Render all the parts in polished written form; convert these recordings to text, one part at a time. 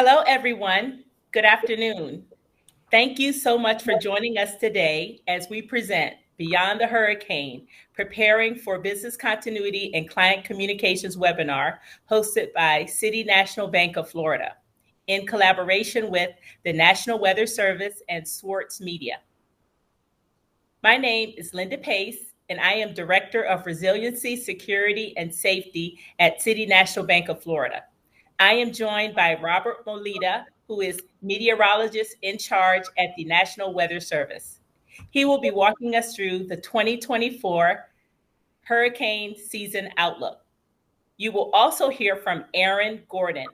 Hello, everyone. Good afternoon. Thank you so much for joining us today as we present Beyond the Hurricane, Preparing for Business Continuity and Client Communications webinar hosted by City National Bank of Florida in collaboration with the National Weather Service and Swartz Media. My name is Linda Pace, and I am Director of Resiliency, Security, and Safety at City National Bank of Florida. I am joined by Robert Molita, who is meteorologist in charge at the National Weather Service. He will be walking us through the 2024 hurricane season outlook. You will also hear from Aaron Gordon,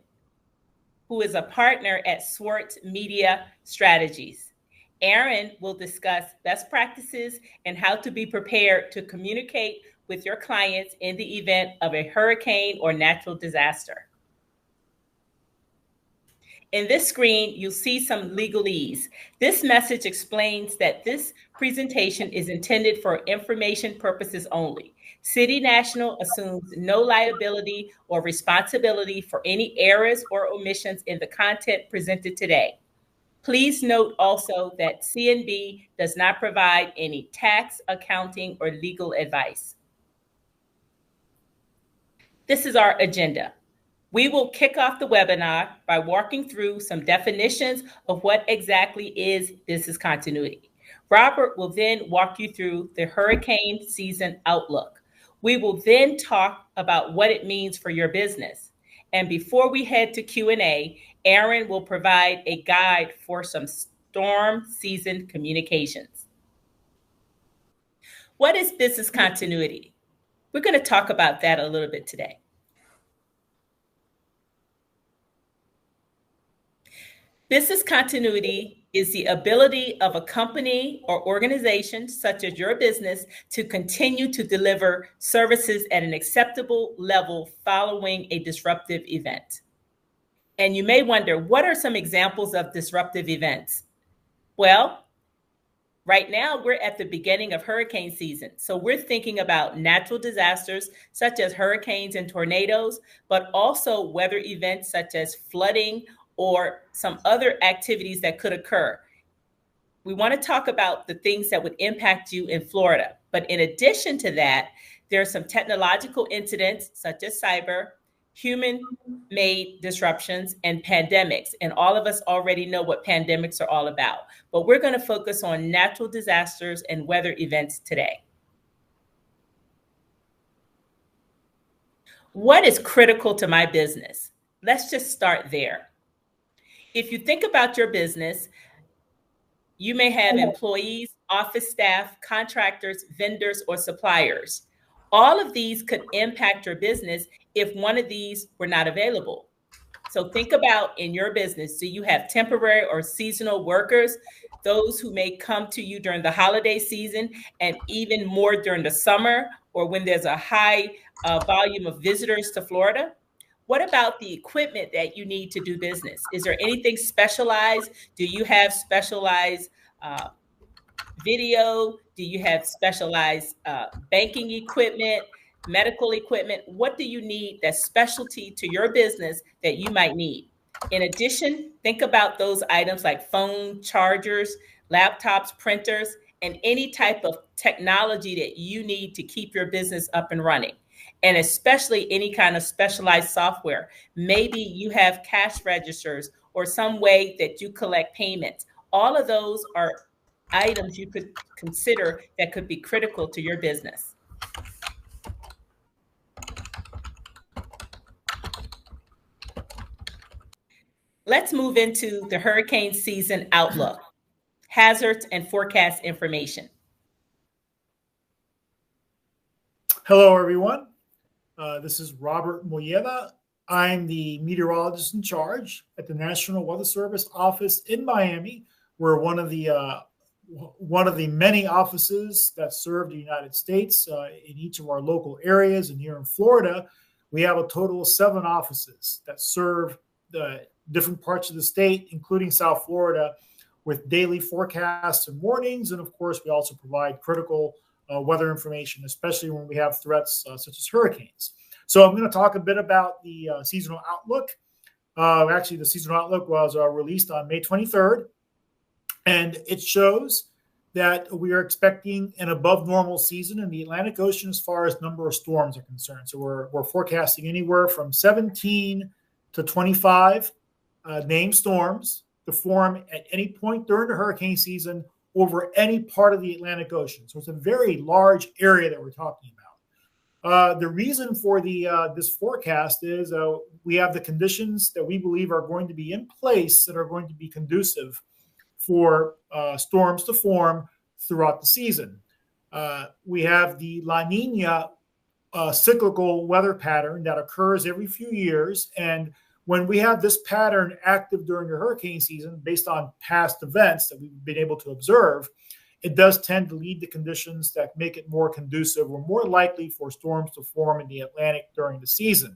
who is a partner at Swartz Media Strategies. Aaron will discuss best practices and how to be prepared to communicate with your clients in the event of a hurricane or natural disaster. In this screen, you'll see some legalese. This message explains that this presentation is intended for information purposes only. City National assumes no liability or responsibility for any errors or omissions in the content presented today. Please note also that CNB does not provide any tax, accounting, or legal advice. This is our agenda. We will kick off the webinar by walking through some definitions of what exactly is business continuity. Robert will then walk you through the hurricane season outlook. We will then talk about what it means for your business. And before we head to Q&A, Aaron will provide a guide for some storm season communications. What is business continuity? We're going to talk about that a little bit today. Business continuity is the ability of a company or organization, such as your business, to continue to deliver services at an acceptable level following a disruptive event. And you may wonder, what are some examples of disruptive events? Well, right now we're at the beginning of hurricane season. So we're thinking about natural disasters such as hurricanes and tornadoes, but also weather events such as flooding or some other activities that could occur. We want to talk about the things that would impact you in Florida. But in addition to that, there are some technological incidents such as cyber, human-made disruptions, and pandemics. And all of us already know what pandemics are all about. But we're going to focus on natural disasters and weather events today. What is critical to my business? Let's just start there. If you think about your business, you may have employees, office staff, contractors, vendors, or suppliers. All of these could impact your business if one of these were not available. So think about in your business, do you have temporary or seasonal workers, those who may come to you during the holiday season and even more during the summer or when there's a high volume of visitors to Florida? What about the equipment that you need to do business? Is there anything specialized? Do you have specialized video? Do you have specialized banking equipment, medical equipment? What do you need that's specialty to your business that you might need? In addition, think about those items like phone, chargers, laptops, printers, and any type of technology that you need to keep your business up and running. And especially any kind of specialized software. Maybe you have cash registers or some way that you collect payments. All of those are items you could consider that could be critical to your business. Let's move into the hurricane season outlook, hazards and forecast information. Hello, everyone. This is Robert Molita. I'm the meteorologist in charge at the National Weather Service office in Miami. We're one of the many offices that serve the United States in each of our local areas. And here in Florida, we have a total of 7 offices that serve the different parts of the state, including South Florida, with daily forecasts and warnings. And of course, we also provide critical weather information, especially when we have threats such as hurricanes. So I'm going to talk a bit about the seasonal outlook. Actually, the seasonal outlook was released on May 23rd, and it shows that we are expecting an above normal season in the Atlantic Ocean as far as number of storms are concerned. So we're forecasting anywhere from 17 to 25 named storms to form at any point during the hurricane season over any part of the Atlantic Ocean. So it's a very large area that we're talking about. The reason for this forecast is we have the conditions that we believe are going to be in place that are going to be conducive for storms to form throughout the season. We have the La Nina cyclical weather pattern that occurs every few years. And when we have this pattern active during the hurricane season, based on past events that we've been able to observe, it does tend to lead to conditions that make it more conducive or more likely for storms to form in the Atlantic during the season.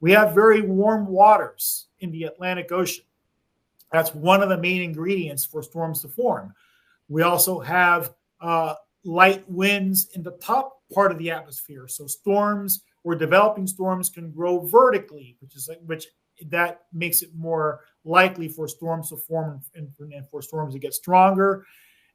We have very warm waters in the Atlantic Ocean. That's one of the main ingredients for storms to form. We also have light winds in the top part of the atmosphere. So storms or developing storms can grow vertically, which that makes it more likely for storms to form and for storms to get stronger.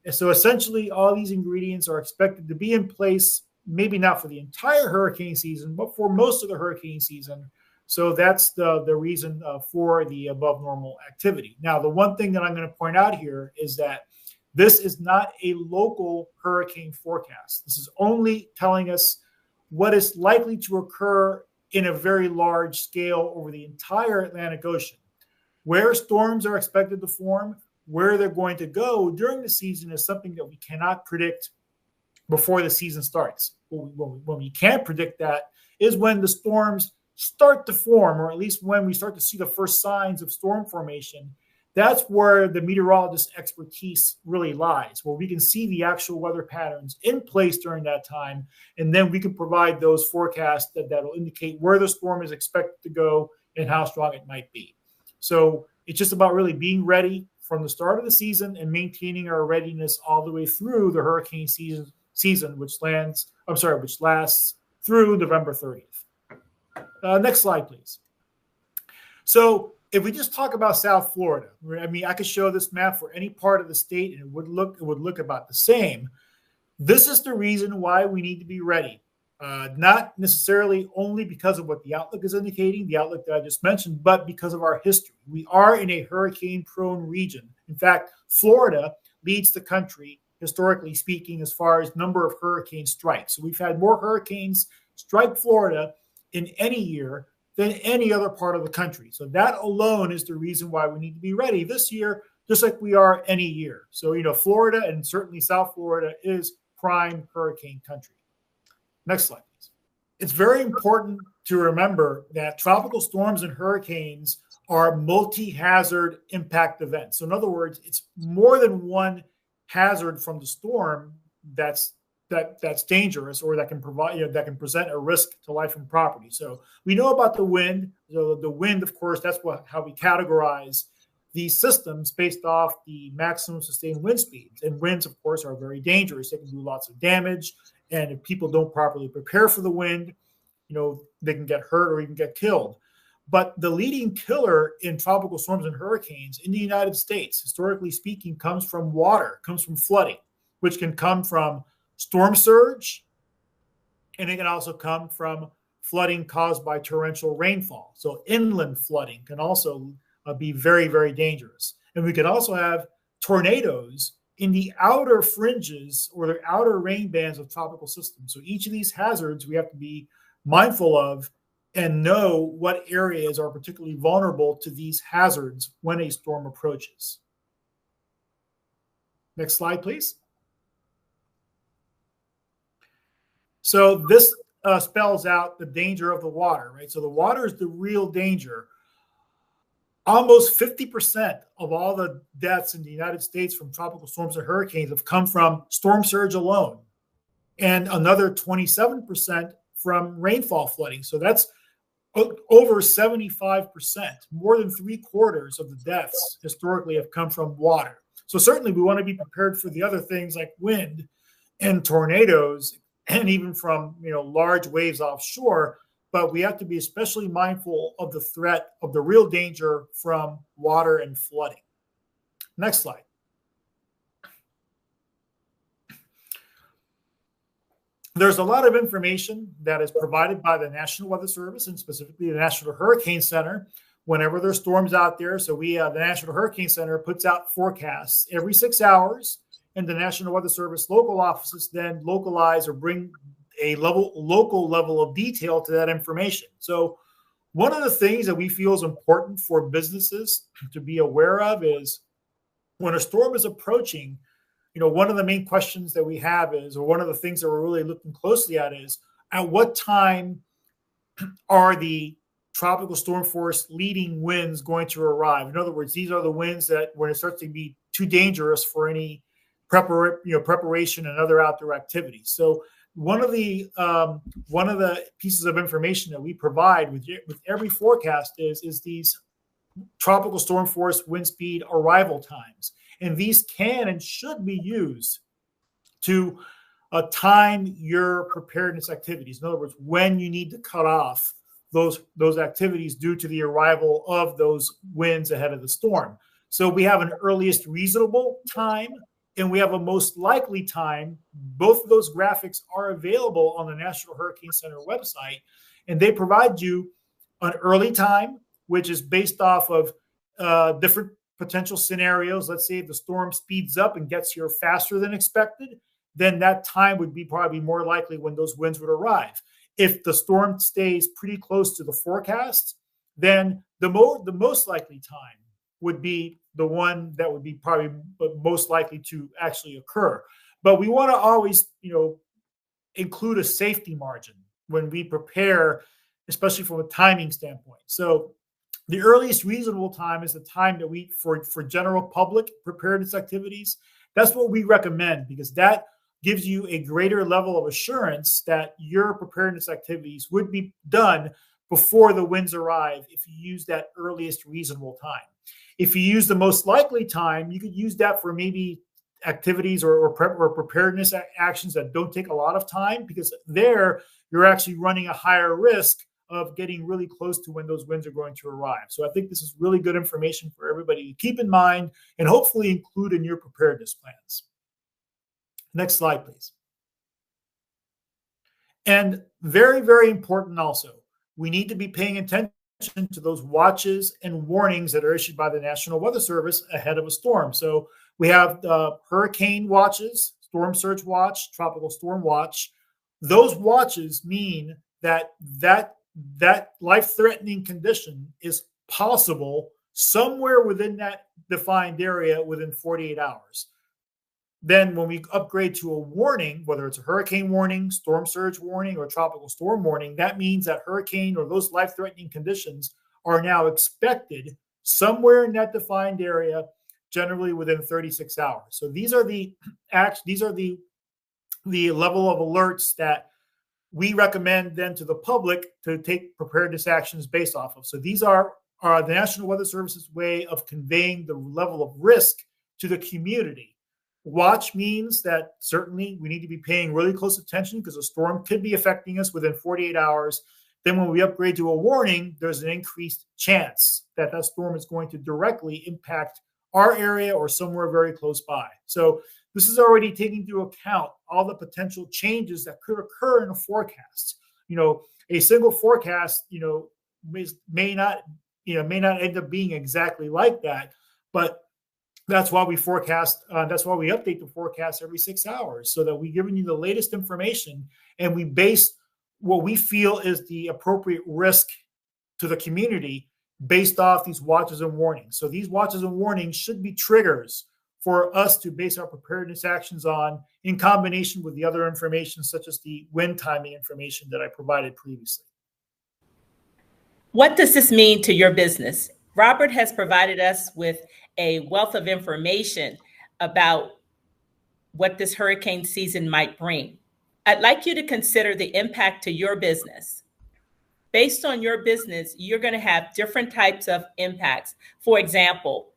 And so essentially all these ingredients are expected to be in place, maybe not for the entire hurricane season, but for most of the hurricane season. So that's the reason for the above normal activity. Now, the one thing that I'm going to point out here is that this is not a local hurricane forecast. This is only telling us what is likely to occur in a very large scale over the entire Atlantic Ocean. Where storms are expected to form, where they're going to go during the season is something that we cannot predict before the season starts. When we can't predict that is when the storms start to form, or at least when we start to see the first signs of storm formation. That's where the meteorologist's expertise really lies, where we can see the actual weather patterns in place during that time, and then we can provide those forecasts that'll indicate where the storm is expected to go and how strong it might be. So it's just about really being ready from the start of the season and maintaining our readiness all the way through the hurricane season, which lasts through November 30th. Next slide, please. So if we just talk about South Florida, I mean, I could show this map for any part of the state and it would look about the same. This is the reason why we need to be ready. Not necessarily only because of what the outlook is indicating, the outlook that I just mentioned, but because of our history. We are in a hurricane-prone region. In fact, Florida leads the country, historically speaking, as far as number of hurricane strikes. So we've had more hurricanes strike Florida in any year than any other part of the country. So that alone is the reason why we need to be ready this year, just like we are any year. So, Florida and certainly South Florida is prime hurricane country. Next slide, please. It's very important to remember that tropical storms and hurricanes are multi-hazard impact events. So in other words, it's more than one hazard from the storm that's dangerous or that can provide, that can present a risk to life and property. So we know about the wind. So the wind, of course, that's how we categorize these systems based off the maximum sustained wind speeds. And winds, of course, are very dangerous. They can do lots of damage. And if people don't properly prepare for the wind, they can get hurt or even get killed. But the leading killer in tropical storms and hurricanes in the United States, historically speaking, comes from water, comes from flooding, which can come from storm surge, and it can also come from flooding caused by torrential rainfall. So inland flooding can also be very, very dangerous. And we can also have tornadoes in the outer fringes or the outer rain bands of tropical systems. So each of these hazards we have to be mindful of and know what areas are particularly vulnerable to these hazards when a storm approaches. Next slide, please. So this spells out the danger of the water, right? So the water is the real danger. Almost 50% of all the deaths in the United States from tropical storms and hurricanes have come from storm surge alone, and another 27% from rainfall flooding. So that's over 75%, more than 3/4 of the deaths historically have come from water. So certainly we want to be prepared for the other things like wind and tornadoes, and even from large waves offshore. but we have to be especially mindful of the threat of the real danger from water and flooding. Next slide. There's a lot of information that is provided by the National Weather Service and specifically the National Hurricane Center whenever there's storms out there. So the National Hurricane Center puts out forecasts every 6 hours, and the National Weather Service local offices then localize or bring a local level of detail to that information. So one of the things that we feel is important for businesses to be aware of is when a storm is approaching, one of the main questions that we have is, or one of the things that we're really looking closely at is, at what time are the tropical storm force leading winds going to arrive? In other words, these are the winds that when it starts to be too dangerous for any preparation and other outdoor activities. So one of the pieces of information that we provide with every forecast is these tropical storm force wind speed arrival times. And these can and should be used to time your preparedness activities. In other words, when you need to cut off those activities due to the arrival of those winds ahead of the storm. So we have an earliest reasonable time and we have a most likely time. Both of those graphics are available on the National Hurricane Center website, and they provide you an early time, which is based off of different potential scenarios. Let's say if the storm speeds up and gets here faster than expected, then that time would be probably more likely when those winds would arrive. If the storm stays pretty close to the forecast, then the most likely time would be the one that would be probably most likely to actually occur. But we want to always, include a safety margin when we prepare, especially from a timing standpoint. So the earliest reasonable time is the time that we, for general public preparedness activities, that's what we recommend, because that gives you a greater level of assurance that your preparedness activities would be done before the winds arrive if you use that earliest reasonable time. If you use the most likely time, you could use that for maybe activities or preparedness actions that don't take a lot of time, because there you're actually running a higher risk of getting really close to when those winds are going to arrive. So I think this is really good information for everybody to keep in mind and hopefully include in your preparedness plans. Next slide, please. And very, very important also, we need to be paying attention to those watches and warnings that are issued by the National Weather Service ahead of a storm. So we have hurricane watches, storm surge watch, tropical storm watch. Those watches mean that life-threatening condition is possible somewhere within that defined area within 48 hours. Then when we upgrade to a warning, whether it's a hurricane warning, storm surge warning, or tropical storm warning, that means that hurricane or those life-threatening conditions are now expected somewhere in that defined area, generally within 36 hours. So these are the level of alerts that we recommend then to the public to take preparedness actions based off of. So these are the National Weather Service's way of conveying the level of risk to the community. Watch means that certainly we need to be paying really close attention because a storm could be affecting us within 48 hours. Then when we upgrade to a warning, there's an increased chance that that storm is going to directly impact our area or somewhere very close by. So this is already taking into account all the potential changes that could occur in a forecast. A single forecast, may not end up being exactly like that, but that's why we forecast. That's why we update the forecast every 6 hours, so that we're giving you the latest information and we base what we feel is the appropriate risk to the community based off these watches and warnings. So these watches and warnings should be triggers for us to base our preparedness actions on, in combination with the other information, such as the wind timing information that I provided previously. What does this mean to your business? Robert has provided us with a wealth of information about what this hurricane season might bring. I'd like you to consider the impact to your business. Based on your business, you're going to have different types of impacts. For example,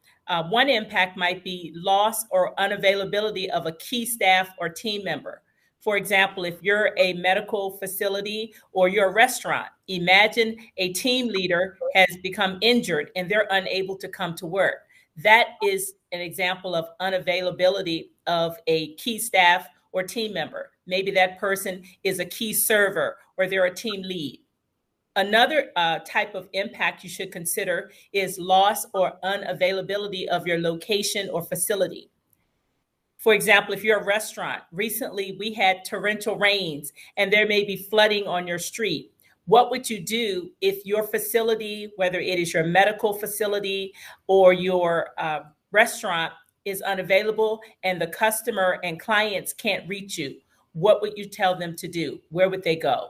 one impact might be loss or unavailability of a key staff or team member. For example, if you're a medical facility or you're a restaurant, imagine a team leader has become injured and they're unable to come to work. That is an example of unavailability of a key staff or team member. Maybe that person is a key server or they're a team lead. Another type of impact you should consider is loss or unavailability of your location or facility. For example, if you're a restaurant, recently we had torrential rains and there may be flooding on your street. What would you do if your facility, whether it is your medical facility or your restaurant, is unavailable and the customer and clients can't reach you? What would you tell them to do? Where would they go?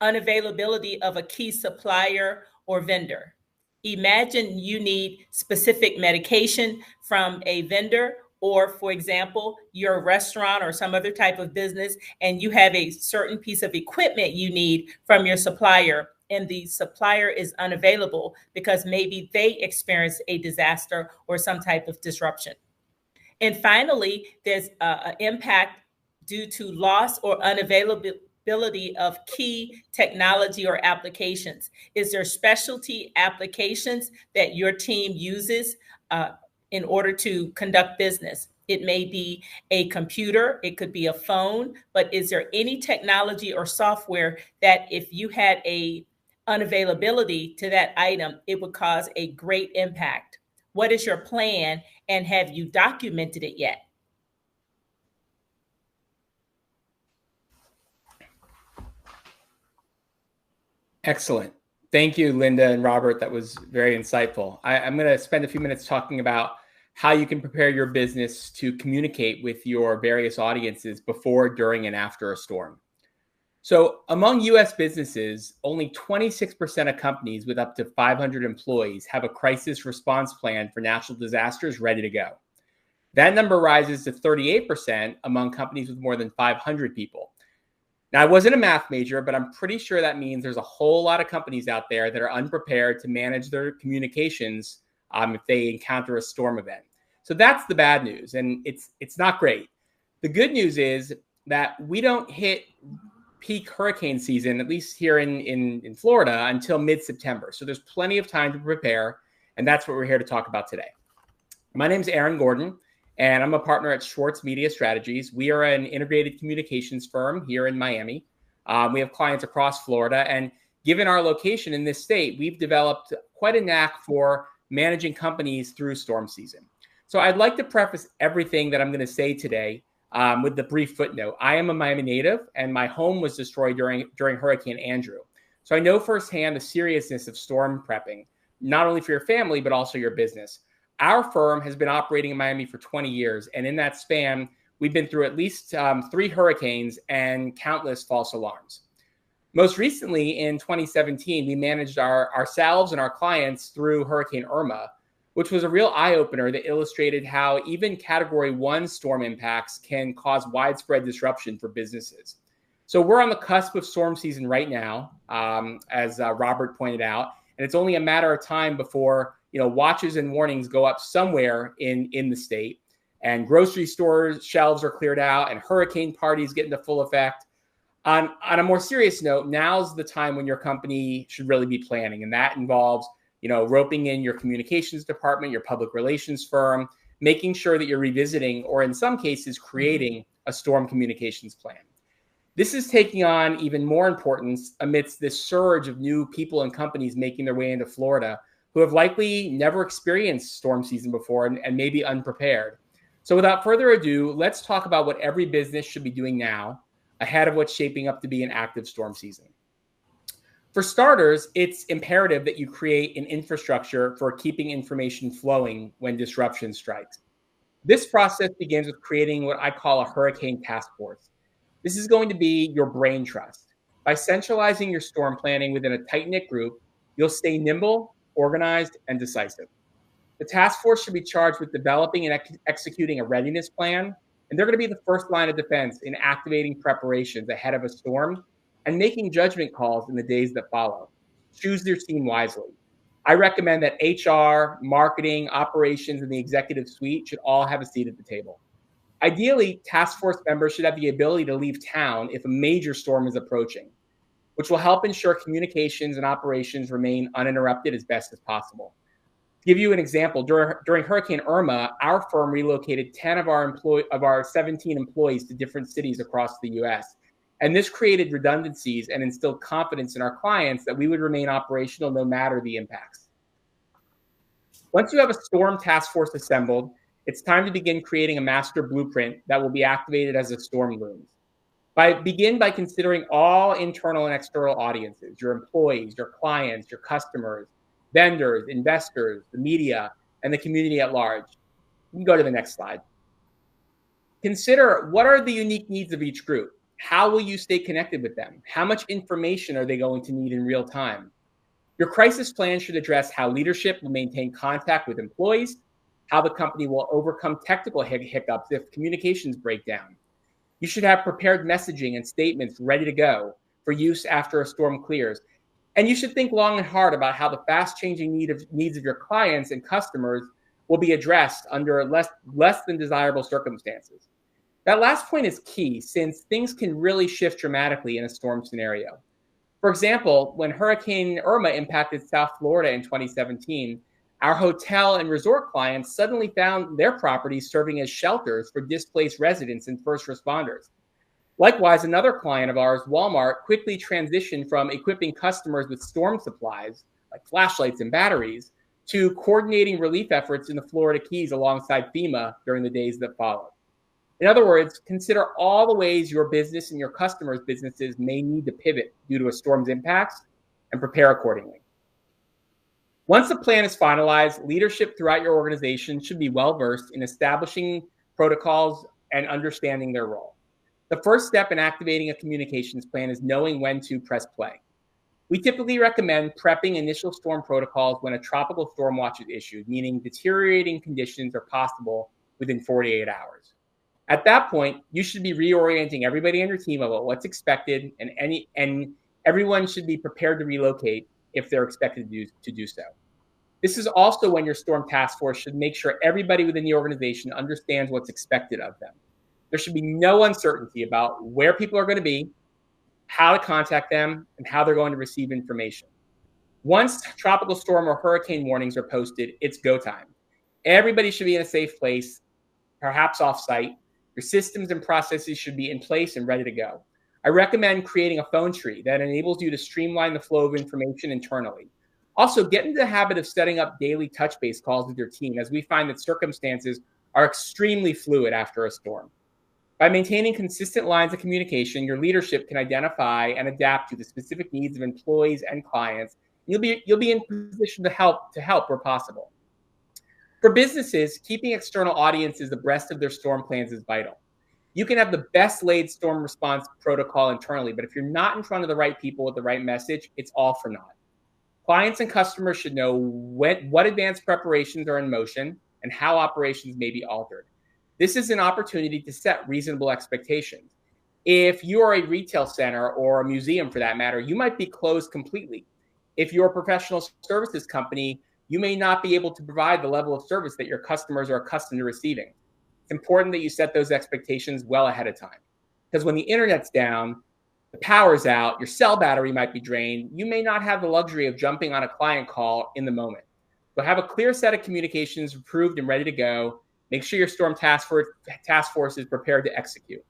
Unavailability of a key supplier or vendor. Imagine you need specific medication from a vendor, or for example, you're a restaurant or some other type of business and you have a certain piece of equipment you need from your supplier and the supplier is unavailable because maybe they experienced a disaster or some type of disruption. And finally, there's an impact due to loss or unavailability of key technology or applications. Is there specialty applications that your team uses in order to conduct business? It may be a computer, it could be a phone, but is there any technology or software that if you had a unavailability to that item, it would cause a great impact? What is your plan and have you documented it yet? Excellent. Thank you, Linda and Robert. That was very insightful. I'm going to spend a few minutes talking about how you can prepare your business to communicate with your various audiences before, during, and after a storm. So among US businesses, only 26% of companies with up to 500 employees have a crisis response plan for natural disasters ready to go. That number rises to 38% among companies with more than 500 people. Now, I wasn't a math major, but I'm pretty sure that means there's a whole lot of companies out there that are unprepared to manage their communications if they encounter a storm event. So that's the bad news, and it's not great. The good news is that we don't hit peak hurricane season, at least here in Florida, until mid-September. So there's plenty of time to prepare, and that's what we're here to talk about today. My name is Aaron Gordon, and I'm a partner at Schwartz Media Strategies. We are an integrated communications firm here in Miami. We have clients across Florida, and given our location in this state, we've developed quite a knack for managing companies through storm season. So I'd like to preface everything that I'm going to say today with the brief footnote. I am a Miami native, and my home was destroyed during Hurricane Andrew. So I know firsthand the seriousness of storm prepping, not only for your family, but also your business. Our firm has been operating in Miami for 20 years, and in that span, we've been through at least 3 hurricanes and countless false alarms. Most recently, in 2017, we managed ourselves and our clients through Hurricane Irma, which was a real eye-opener that illustrated how even Category 1 storm impacts can cause widespread disruption for businesses. So we're on the cusp of storm season right now, as Robert pointed out, and it's only a matter of time before watches and warnings go up somewhere in the state, and grocery stores shelves are cleared out, and hurricane parties get into full effect. On a more serious note, now's the time when your company should really be planning, and that involves roping in your communications department, your public relations firm, making sure that you're revisiting or in some cases creating a storm communications plan. This is taking on even more importance amidst this surge of new people and companies making their way into Florida who have likely never experienced storm season before and may be unprepared. So without further ado, let's talk about what every business should be doing now ahead of what's shaping up to be an active storm season. For starters, it's imperative that you create an infrastructure for keeping information flowing when disruption strikes. This process begins with creating what I call a hurricane task force. This is going to be your brain trust. By centralizing your storm planning within a tight-knit group, you'll stay nimble, organized, and decisive. The task force should be charged with developing and executing a readiness plan, and they're going to be the first line of defense in activating preparations ahead of a storm and making judgment calls in the days that follow. Choose your team wisely. I recommend that HR, marketing, operations, and the executive suite should all have a seat at the table. Ideally, task force members should have the ability to leave town if a major storm is approaching, which will help ensure communications and operations remain uninterrupted as best as possible. To give you an example, during Hurricane Irma, our firm relocated 10 of our 17 employees to different cities across the U.S. And this created redundancies and instilled confidence in our clients that we would remain operational no matter the impacts. Once you have a storm task force assembled, it's time to begin creating a master blueprint that will be activated as the storm looms. Begin by considering all internal and external audiences, your employees, your clients, your customers, vendors, investors, the media, and the community at large. You can go to the next slide. Consider what are the unique needs of each group. How will you stay connected with them? How much information are they going to need in real time? Your crisis plan should address how leadership will maintain contact with employees, how the company will overcome technical hiccups if communications break down. You should have prepared messaging and statements ready to go for use after a storm clears. And you should think long and hard about how the fast-changing needs of your clients and customers will be addressed under less than desirable circumstances. That last point is key since things can really shift dramatically in a storm scenario. For example, when Hurricane Irma impacted South Florida in 2017, our hotel and resort clients suddenly found their properties serving as shelters for displaced residents and first responders. Likewise, another client of ours, Walmart, quickly transitioned from equipping customers with storm supplies, like flashlights and batteries, to coordinating relief efforts in the Florida Keys alongside FEMA during the days that followed. In other words, consider all the ways your business and your customers' businesses may need to pivot due to a storm's impacts and prepare accordingly. Once the plan is finalized, leadership throughout your organization should be well-versed in establishing protocols and understanding their role. The first step in activating a communications plan is knowing when to press play. We typically recommend prepping initial storm protocols when a tropical storm watch is issued, meaning deteriorating conditions are possible within 48 hours. At that point, you should be reorienting everybody on your team about what's expected, and everyone should be prepared to relocate if they're expected to do so. This is also when your storm task force should make sure everybody within the organization understands what's expected of them. There should be no uncertainty about where people are going to be, how to contact them, and how they're going to receive information. Once tropical storm or hurricane warnings are posted, it's go time. Everybody should be in a safe place, perhaps off-site. Your systems and processes should be in place and ready to go. I recommend creating a phone tree that enables you to streamline the flow of information internally. Also, get into the habit of setting up daily touch base calls with your team, as we find that circumstances are extremely fluid after a storm. By maintaining consistent lines of communication, your leadership can identify and adapt to the specific needs of employees and clients. You'll be in position to help where possible. For businesses, keeping external audiences abreast of their storm plans is vital. You can have the best laid storm response protocol internally, but if you're not in front of the right people with the right message, it's all for naught. Clients and customers should know what advanced preparations are in motion and how operations may be altered. This is an opportunity to set reasonable expectations. If you are a retail center or a museum for that matter, you might be closed completely. If you're a professional services company, you may not be able to provide the level of service that your customers are accustomed to receiving. It's important that you set those expectations well ahead of time. Because when the internet's down, the power's out, your cell battery might be drained, you may not have the luxury of jumping on a client call in the moment. So have a clear set of communications approved and ready to go. Make sure your storm task force is prepared to execute.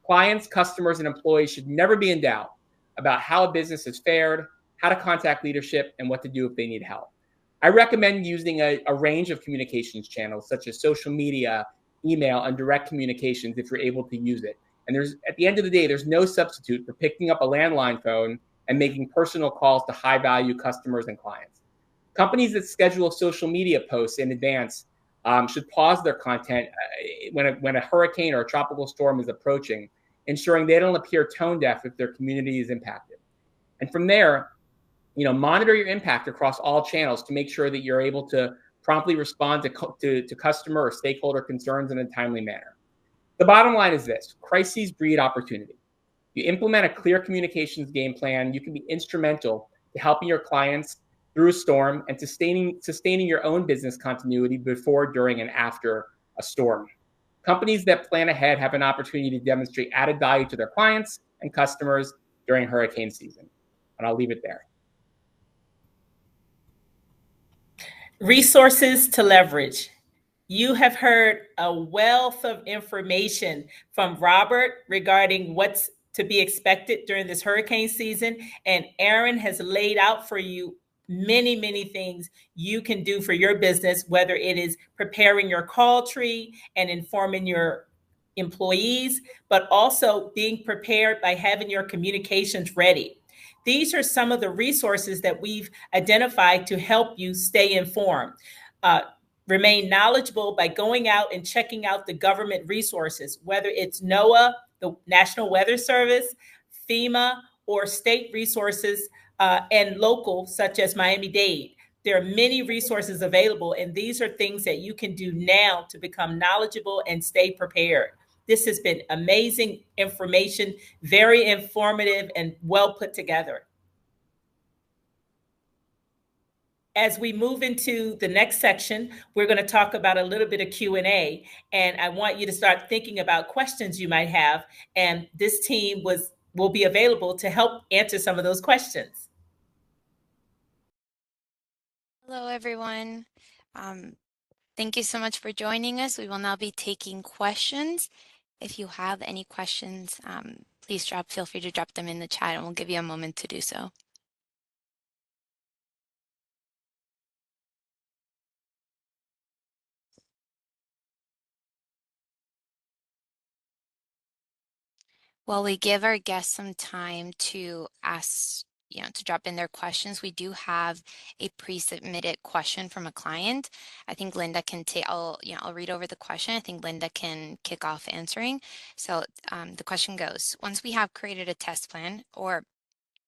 Clients, customers, and employees should never be in doubt about how a business has fared, how to contact leadership, and what to do if they need help. I recommend using a range of communications channels such as social media, email, and direct communications if you're able to use it. And at the end of the day, there's no substitute for picking up a landline phone and making personal calls to high-value customers and clients. Companies that schedule social media posts in advance should pause their content when a hurricane or a tropical storm is approaching, ensuring they don't appear tone deaf if their community is impacted. And from there, monitor your impact across all channels to make sure that you're able to promptly respond to customer or stakeholder concerns in a timely manner. The bottom line is this: crises breed opportunity. You implement a clear communications game plan, you can be instrumental to helping your clients through a storm and sustaining your own business continuity before, during, and after a storm. Companies that plan ahead have an opportunity to demonstrate added value to their clients and customers during hurricane season. And I'll leave it there. Resources to leverage. You have heard a wealth of information from Robert regarding what's to be expected during this hurricane season. And Aaron has laid out for you many, many things you can do for your business, whether it is preparing your call tree and informing your employees, but also being prepared by having your communications ready. These are some of the resources that we've identified to help you stay informed. Remain knowledgeable by going out and checking out the government resources, whether it's NOAA, the National Weather Service, FEMA, or state resources and local, such as Miami-Dade. There are many resources available, and these are things that you can do now to become knowledgeable and stay prepared. This has been amazing information, very informative and well put together. As we move into the next section, we're going to talk about a little bit of Q&A, and I want you to start thinking about questions you might have, and this team will be available to help answer some of those questions. Hello, everyone. Thank you so much for joining us. We will now be taking questions. If you have any questions, please feel free to drop them in the chat, and we'll give you a moment to do so. While we give our guests some time to ask, to drop in their questions, we do have a pre-submitted question from a client. I think Linda can take, I'll read over the question. I think Linda can kick off answering. So the question goes, once we have created a test plan, or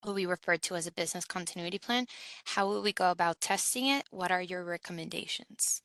what we refer to as a business continuity plan, how will we go about testing it? What are your recommendations?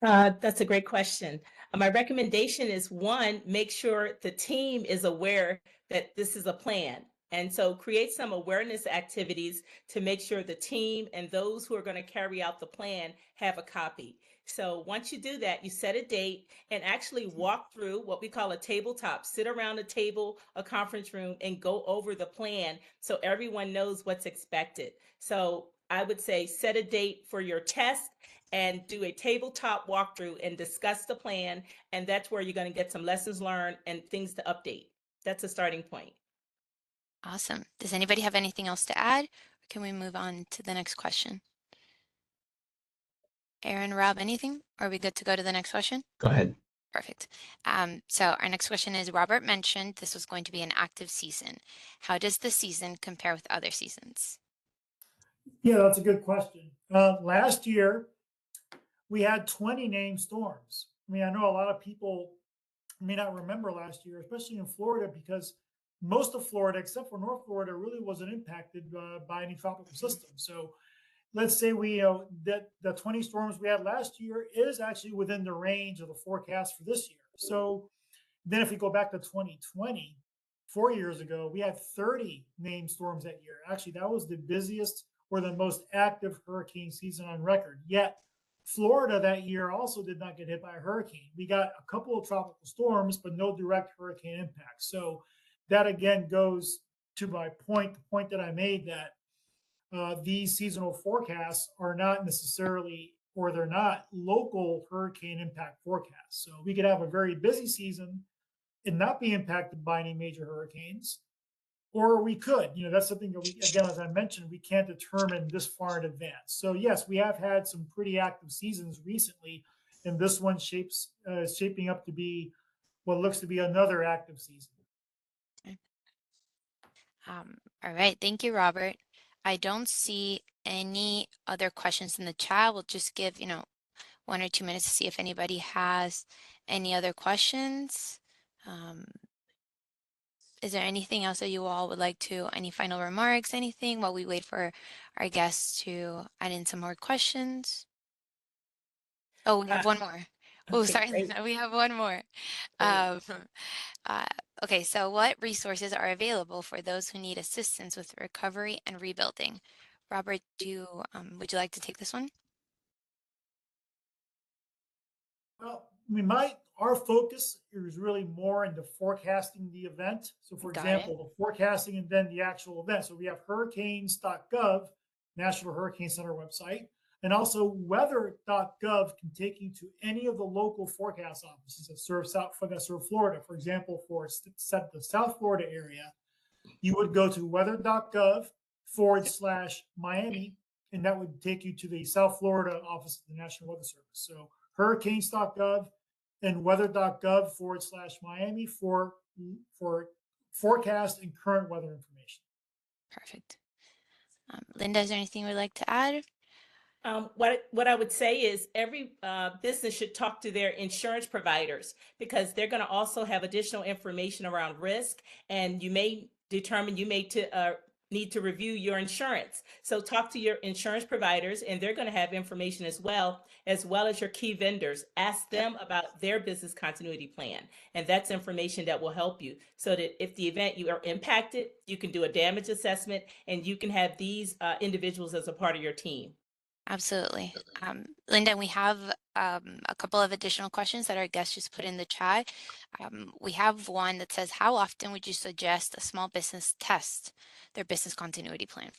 That's a great question. My recommendation is, one, make sure the team is aware that this is a plan. And so create some awareness activities to make sure the team and those who are going to carry out the plan have a copy. So once you do that, you set a date and actually walk through what we call a tabletop, sit around a table, a conference room, and go over the plan so everyone knows what's expected. So I would say set a date for your test and do a tabletop walkthrough and discuss the plan. And that's where you're going to get some lessons learned and things to update. That's a starting point. Awesome. Does anybody have anything else to add? Or can we move on to the next question? Aaron, Rob, anything? Are we good to go to the next question? Go ahead. Perfect. So our next question is, Robert mentioned this was going to be an active season. How does the season compare with other seasons? Yeah, that's a good question. Last year, we had 20 named storms. I mean, I know a lot of people may not remember last year, especially in Florida, because most of Florida, except for North Florida, really wasn't impacted by any tropical system. So let's say that the 20 storms we had last year is actually within the range of the forecast for this year. So then if we go back to 2020, 4 years ago, we had 30 named storms that year. Actually, that was the busiest or the most active hurricane season on record. Yet Florida that year also did not get hit by a hurricane. We got a couple of tropical storms, but no direct hurricane impact. So that again goes to my point, the point that I made, that these seasonal forecasts are not necessarily, or they're not local hurricane impact forecasts. So we could have a very busy season and not be impacted by any major hurricanes, or we could. That's something that we, again, as I mentioned, we can't determine this far in advance. So yes, we have had some pretty active seasons recently, and this one shaping up to be what looks to be another active season. Okay. All right, thank you, Robert. I don't see any other questions in the chat. We'll just give 1 or 2 minutes to see if anybody has any other questions. Is there anything else that you all would like to, any final remarks, anything, while we wait for our guests to add in some more questions? Oh, we have one more. Oh, Okay, sorry, great. Linda, we have one more. Okay, so what resources are available for those who need assistance with recovery and rebuilding? Robert, would you like to take this one? Well, I mean, my our focus is really more into forecasting the event. So for Got it. example, the forecasting and then the actual event. So we have hurricanes.gov, National Hurricane Center website, and also weather.gov can take you to any of the local forecast offices that serve Florida. For example, for the South Florida area, you would go to weather.gov/Miami, and that would take you to the South Florida office of the National Weather Service. So hurricanes.gov and weather.gov/Miami for forecast and current weather information. Perfect. Linda, is there anything you'd like to add? What I would say is every business should talk to their insurance providers because they're going to also have additional information around risk, and you may determine you may need to review your insurance. So talk to your insurance providers, and they're going to have information as well as your key vendors. Ask them about their business continuity plan, and that's information that will help you so that if the event you are impacted, you can do a damage assessment, and you can have these individuals as a part of your team. Absolutely. Linda, we have a couple of additional questions that our guests just put in the chat. We have one that says, how often would you suggest a small business test their business continuity plan?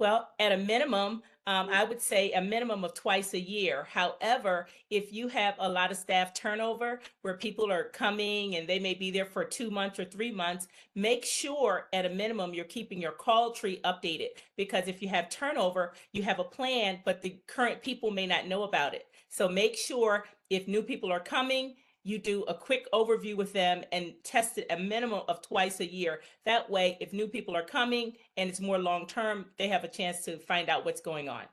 Well, at a minimum, I would say a minimum of twice a year. However, if you have a lot of staff turnover where people are coming and they may be there for 2 months or 3 months, make sure at a minimum you're keeping your call tree updated, because if you have turnover, you have a plan, but the current people may not know about it. So make sure if new people are coming, you do a quick overview with them and test it a minimum of twice a year. That way, if new people are coming and it's more long-term, they have a chance to find out what's going on.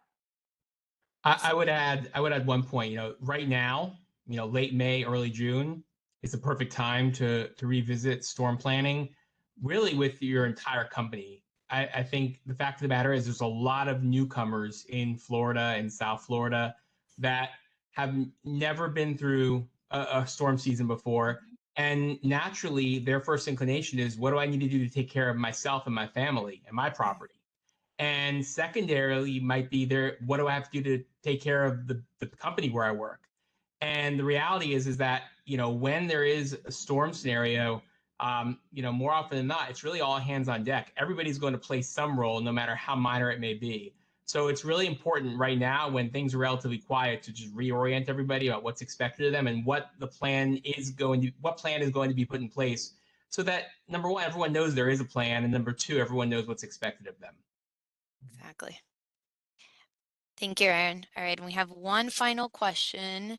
I would add one point. Right now, late May, early June is the perfect time to revisit storm planning, really with your entire company. I think the fact of the matter is there's a lot of newcomers in Florida and South Florida that have never been through a storm season before. And naturally, their first inclination is, what do I need to do to take care of myself and my family and my property? And secondarily might be what do I have to do to take care of the company where I work? And the reality is that, when there is a storm scenario, more often than not, it's really all hands on deck. Everybody's going to play some role, no matter how minor it may be. So it's really important right now, when things are relatively quiet, to just reorient everybody about what's expected of them and what plan is going to be put in place, so that number one, everyone knows there is a plan, and number two, everyone knows what's expected of them. Exactly. Thank you, Aaron. All right, and we have one final question.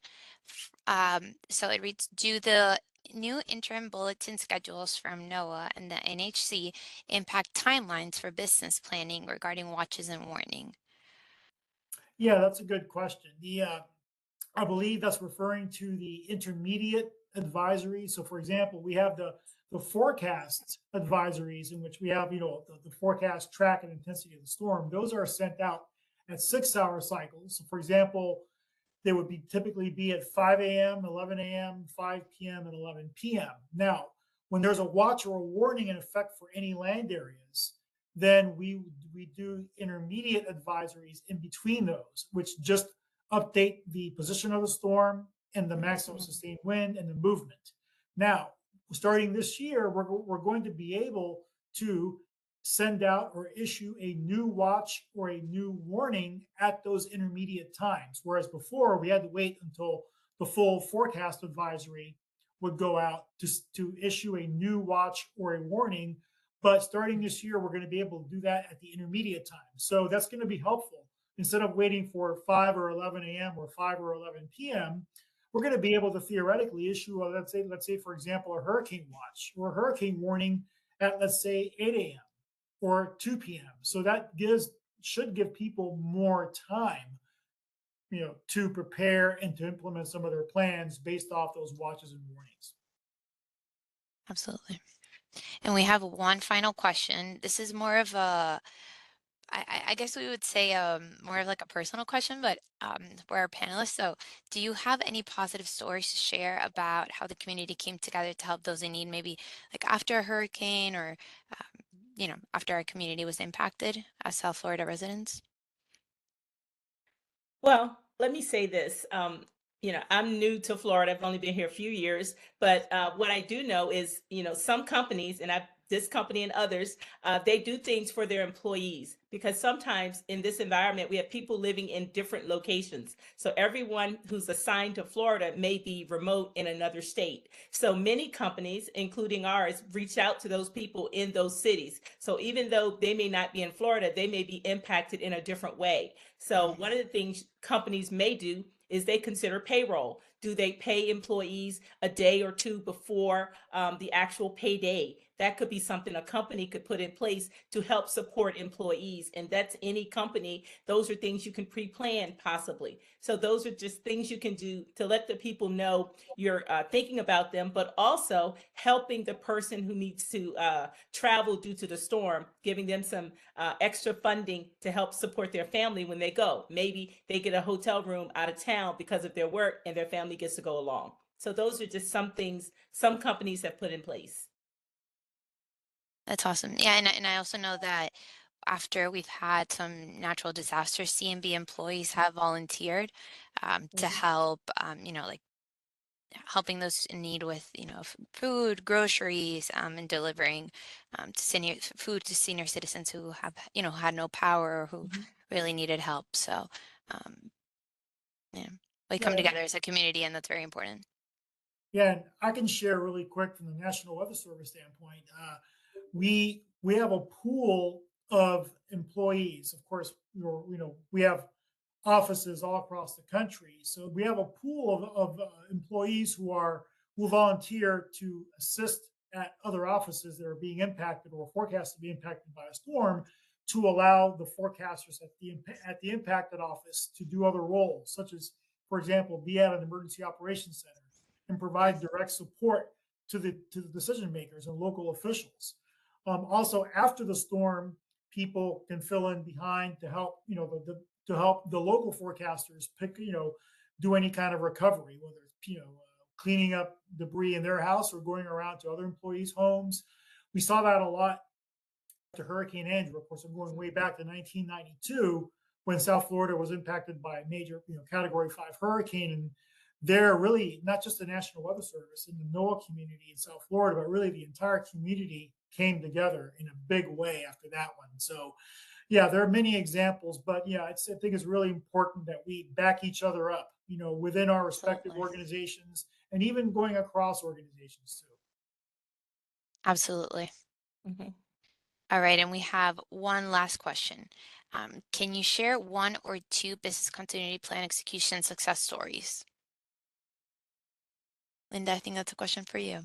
So it reads, do the new interim bulletin schedules from NOAA and the NHC impact timelines for business planning regarding watches and warning? Yeah, that's a good question. I believe that's referring to the intermediate advisories. So, for example, we have the forecast advisories, in which we have, the forecast track and intensity of the storm. Those are sent out at 6-hour cycles. So, for example, they would typically be at 5 a.m., 11 a.m., 5 p.m., and 11 p.m. Now, when there's a watch or a warning in effect for any land areas, then we do intermediate advisories in between those, which just update the position of the storm and the maximum sustained wind and the movement. Now, starting this year, we're going to be able to send out or issue a new watch or a new warning at those intermediate times. Whereas before, we had to wait until the full forecast advisory would go out to issue a new watch or a warning. But starting this year, we're going to be able to do that at the intermediate time. So that's going to be helpful. Instead of waiting for 5 or 11 a.m. or 5 or 11 p.m., we're going to be able to theoretically issue, let's say, for example, a hurricane watch or a hurricane warning at, let's say, 8 a.m. or 2 p.m. So that should give people more time, to prepare and to implement some of their plans based off those watches and warnings. Absolutely. And we have one final question. This is more of I guess we would say more of like a personal question, but we're our panelists. So do you have any positive stories to share about how the community came together to help those in need, maybe like after a hurricane or, after our community was impacted as South Florida residents? Well, let me say this. I'm new to Florida. I've only been here a few years, but what I do know is, some companies, and this company and others, they do things for their employees, because sometimes in this environment, we have people living in different locations. So everyone who's assigned to Florida may be remote in another state. So many companies, including ours, reach out to those people in those cities. So even though they may not be in Florida, they may be impacted in a different way. So one of the things companies may do is they consider payroll. Do they pay employees a day or two before the actual payday? That could be something a company could put in place to help support employees. And that's any company. Those are things you can pre-plan possibly. So those are just things you can do to let the people know you're thinking about them, but also helping the person who needs to travel due to the storm, giving them some extra funding to help support their family when they go. Maybe they get a hotel room out of town because of their work and their family gets to go along. So those are just some things some companies have put in place. That's awesome. Yeah, and I also know that after we've had some natural disasters, CMB employees have volunteered to help, like helping those in need with, food, groceries, and delivering food to senior citizens who have, had no power or who really needed help. So, yeah, we come Yeah. together as a community, and that's very important. Yeah, and I can share really quick from the National Weather Service standpoint. We have a pool of employees. Of course, we have offices all across the country, so we have a pool of employees who volunteer to assist at other offices that are being impacted or forecast to be impacted by a storm, to allow the forecasters at the impacted office to do other roles, such as, for example, be at an emergency operations center and provide direct support to the decision makers and local officials. Also, after the storm, people can fill in behind to help, to help the local forecasters do any kind of recovery, whether it's, cleaning up debris in their house or going around to other employees' homes. We saw that a lot after Hurricane Andrew. Of course, I'm going way back to 1992 when South Florida was impacted by a major, Category 5 hurricane. And they're really not just the National Weather Service and the NOAA community in South Florida, but really the entire community came together in a big way after that one. So, yeah, there are many examples, but yeah, I think it's really important that we back each other up, within our respective organizations and even going across organizations too. Absolutely. All right, and we have one last question. Can you share one or two business continuity plan execution success stories? Linda, I think that's a question for you.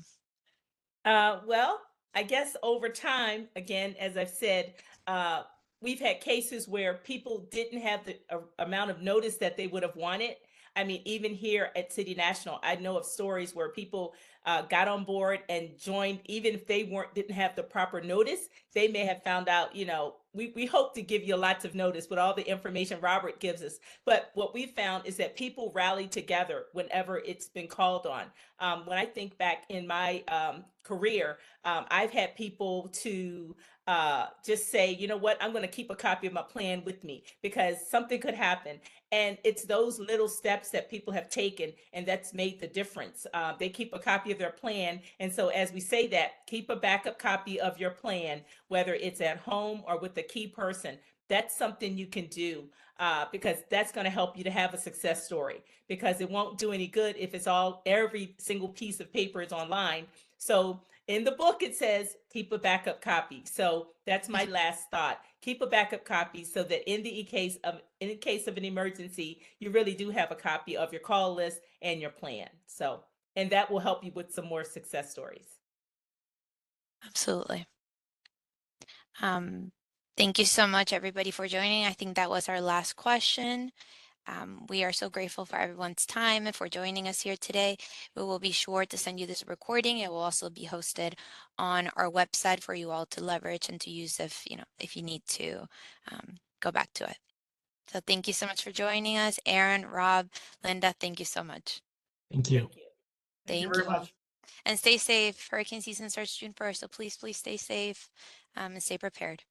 Well, I guess over time, again, as I've said, we've had cases where people didn't have the amount of notice that they would have wanted. I mean, even here at City National, I know of stories where people got on board and joined, even if they didn't have the proper notice. They may have found out, we hope to give you lots of notice with all the information Robert gives us. But what we found is that people rally together whenever it's been called on. When I think back in my career, I've had people to just say, you know what, I'm going to keep a copy of my plan with me because something could happen. And it's those little steps that people have taken, and that's made the difference. They keep a copy of their plan. And so as we say that, keep a backup copy of your plan, whether it's at home or with a key person. That's something you can do because that's going to help you to have a success story, because it won't do any good if every single piece of paper is online. So in the book, it says keep a backup copy. So that's my last thought. Keep a backup copy so that in case of an emergency, you really do have a copy of your call list and your plan. So, and that will help you with some more success stories. Absolutely. Thank you so much, everybody, for joining. I think that was our last question. We are so grateful for everyone's time and for joining us here today. We will be sure to send you this recording. It will also be hosted on our website for you all to leverage and to use if you need to go back to it. So thank you so much for joining us. Aaron, Rob, Linda, thank you so much. Thank you. Thank you very much. And stay safe. Hurricane season starts June 1st, so please stay safe and stay prepared.